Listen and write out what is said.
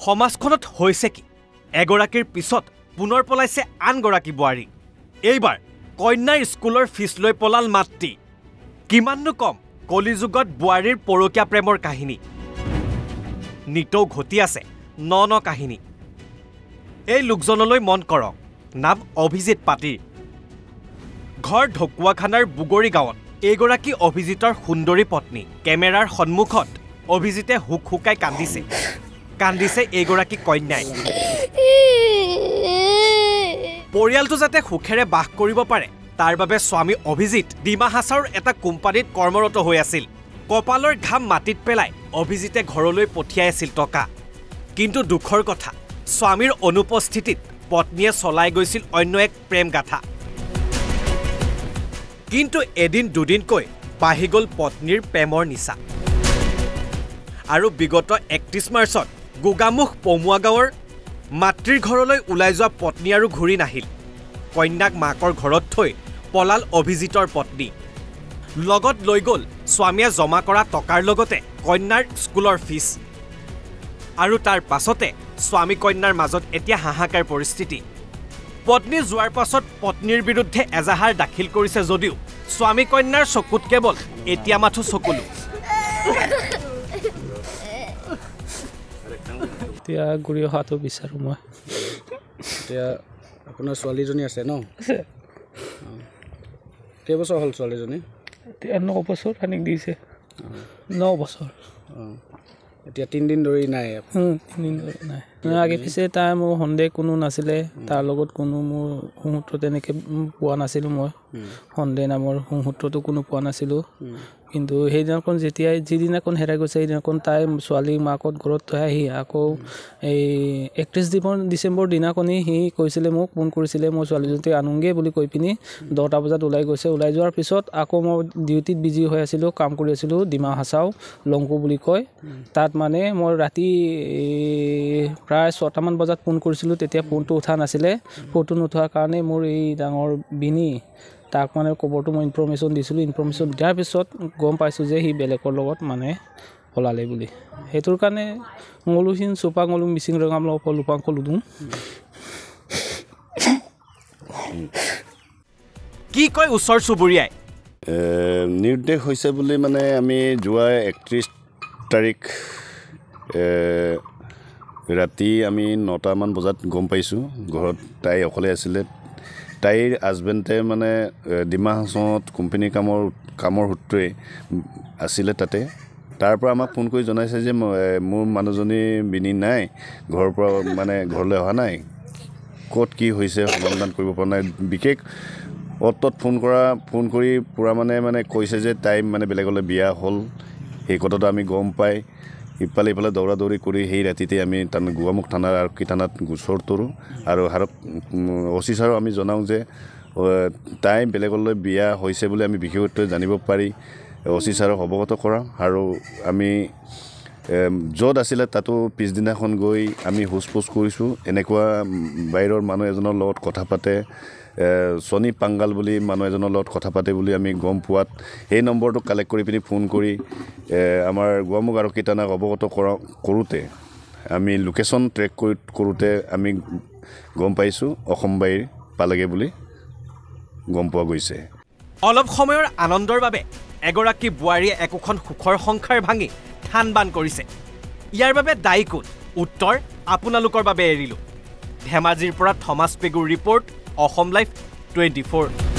সমাজখনত হৈছে কি এগৰাকীৰ পিছত পুনৰ পলাইছে আনগৰাকী বোৱাৰী এইবাৰ কন্যাৰ স্কুলৰ ফিস লৈ পলাল মাতৃ কিমাননো কম কলিযুগত বোৱাৰীৰ পৰকীয়া প্ৰেমৰ কাহিনী নিতৌ ঘটি আছে ন কাহিনী এই লোকজনলৈ মন কৰক নাম অভিজিত পাটিৰ ঘৰ ঢকুৱাখানাৰ বুগৰী গাঁৱত এইগৰাকী অভিজিতৰ সুন্দৰী পত্নী কেমেৰাৰ সন্মুখত অভিজিতে হুক হুকাই কান্দিছে এইগৰাকী কন্যাই পৰিয়ালটো যাতে সুখেৰে বাস কৰিব পাৰে তাৰ বাবে স্বামী অভিজিত ডিমা হাছাউৰ এটা কোম্পানীত কৰ্মৰত হৈ আছিল কপালৰ ঘাম মাটিত পেলাই অভিজিতে ঘৰলৈ পঠিয়াই আছিল টকা কিন্তু দুখৰ কথা স্বামীৰ অনুপস্থিতিত পত্নীয়ে চলাই গৈছিল অন্য এক প্ৰেম গাথা কিন্তু এদিন দুদিনকৈ বাঢ়ি গ'ল পত্নীৰ প্ৰেমৰ নিচা আৰু বিগত 31 মাৰ্চত গোগামুখ পমুৱা গাঁৱৰ মাতৃৰ ঘৰলৈ ওলাই যোৱা পত্নী আৰু ঘূৰি নাহিল কন্যাক মাকৰ ঘৰত থৈ পলাল অভিজিতৰ পত্নী লগত লৈ গ'ল স্বামীয়ে জমা কৰা টকাৰ লগতে কন্যাৰ স্কুলৰ ফিস আৰু তাৰ পাছতে স্বামী কন্যাৰ মাজত এতিয়া হাহাকাৰ পৰিস্থিতি পত্নী যোৱাৰ পাছত পত্নীৰ বিৰুদ্ধে এজাহাৰ দাখিল কৰিছে যদিও স্বামী কন্যাৰ চকুত কেৱল এতিয়া মাথো চকুলো এতিয়া ঘূৰি অহাটো বিচাৰোঁ মই এতিয়া আপোনাৰ ছোৱালীজনী আছে ন কেইবছৰ হ'ল ছোৱালীজনী এতিয়া 9 বছৰ আনি দিছে 9 বছৰ এতিয়া 3 দিন ধৰি নাই 3 দিন ধৰি নাই আগে পিছে তাই মোৰ সন্দেহ কোনো নাছিলে তাৰ লগত কোনো মোৰ সংসূত্ৰ তেনেকৈ পোৱা নাছিলোঁ মই সন্দেহ নামৰ সংসূত্ৰটো কোনো পোৱা নাছিলোঁ কিন্তু সেইদিনাখন যিদিনাখন হেৰাই গৈছে সেইদিনাখন তাই ছোৱালীৰ মাকত ঘৰত থৈ আহি আকৌ এই 31 ডিচেম্বৰ দিনাখনি সি কৈছিলে মোক ফোন কৰিছিলে মই ছোৱালীজনীক আনোগে বুলি কৈ পিনি 10টা বজাত ওলাই গৈছে ওলাই যোৱাৰ পিছত আকৌ মই ডিউটিত বিজি হৈ আছিলোঁ কাম কৰি আছিলোঁ ডিমা হাছাও লংকু বুলি কয় তাত মানে মই ৰাতি প্ৰায় 6টামান বজাত ফোন কৰিছিলোঁ তেতিয়া ফোনটো উঠা নাছিলে ফোনটো নুঠাৰ কাৰণে মোৰ এই ডাঙৰ বিনি তাক মানে খবৰটো মই ইনফৰমেশ্যন দিছিলোঁ ইনফৰমেশ্যন দিয়াৰ পিছত গম পাইছোঁ যে সি বেলেগৰ লগত মানে পলালে বুলি সেইটোৰ কাৰণে মলুহিন চোপাং মলুং মিচিং ৰঙাম লুপাং কলুদুং কি কয় ওচৰ চুবুৰীয়াই নিৰ্দেশ হৈছে বুলি মানে আমি যোৱা 31 তাৰিখ ৰাতি আমি 9টামান বজাত গম পাইছোঁ ঘৰত তাই অকলে আছিলে তাইৰ হাজবেণ্ডে মানে ডিমা হাছাওত কোম্পানী কামৰ সূত্ৰে আছিলে তাতে তাৰ পৰা আমাক ফোন কৰি জনাইছে যে মোৰ মানুহজনী বিনি নাই ঘৰৰ পৰা মানে ঘৰলৈ অহা নাই ক'ত কি হৈছে সমাধান কৰিব পৰা নাই বিশেষ অতত ফোন কৰি পুৰা মানে কৈছে যে তাই মানে বেলেগলৈ বিয়া হ'ল সেই কথাটো আমি গম পাই ইফালে দৌৰা দৌৰি কৰি সেই ৰাতিতে আমি গোৱামুখ থানাৰ আৰক্ষী থানাত গোচৰ তৰোঁ আৰু অচি ছাৰক আমি জনাওঁ যে তাই বেলেগলৈ বিয়া হৈছে বুলি আমি বিশেষত্ব জানিব পাৰি অচি ছাৰক অৱগত কৰা আৰু আমি য'ত আছিলে তাতো পিছদিনাখন গৈ আমি হোচ পোচ কৰিছোঁ এনেকুৱা বাহিৰৰ মানুহ এজনৰ লগত কথা পাতে সনি পাংগাল বুলি মানুহ এজনৰ লগত কথা পাতে বুলি আমি গম পোৱাত সেই নম্বৰটো কালেক্ট কৰি পিনি ফোন কৰি আমাৰ গোৱামুখ আৰক্ষী থানাক অৱগত কৰোঁতে আমি লোকেশ্যন ট্ৰেক কৰোঁতে আমি গম পাইছোঁ অসমবাইৰ পালেগে বুলি গম পোৱা গৈছে অলপ সময়ৰ আনন্দৰ বাবে এগৰাকী বোৱাৰীয়ে একোখন সুখৰ সংসাৰ ভাঙি থান বান কৰিছে ইয়াৰ বাবে দায়ী কোন উত্তৰ আপোনালোকৰ বাবে এৰিলোঁ ধেমাজিৰ পৰা থমাছ পেগুৰ ৰিপৰ্ট অসম লাইভ 24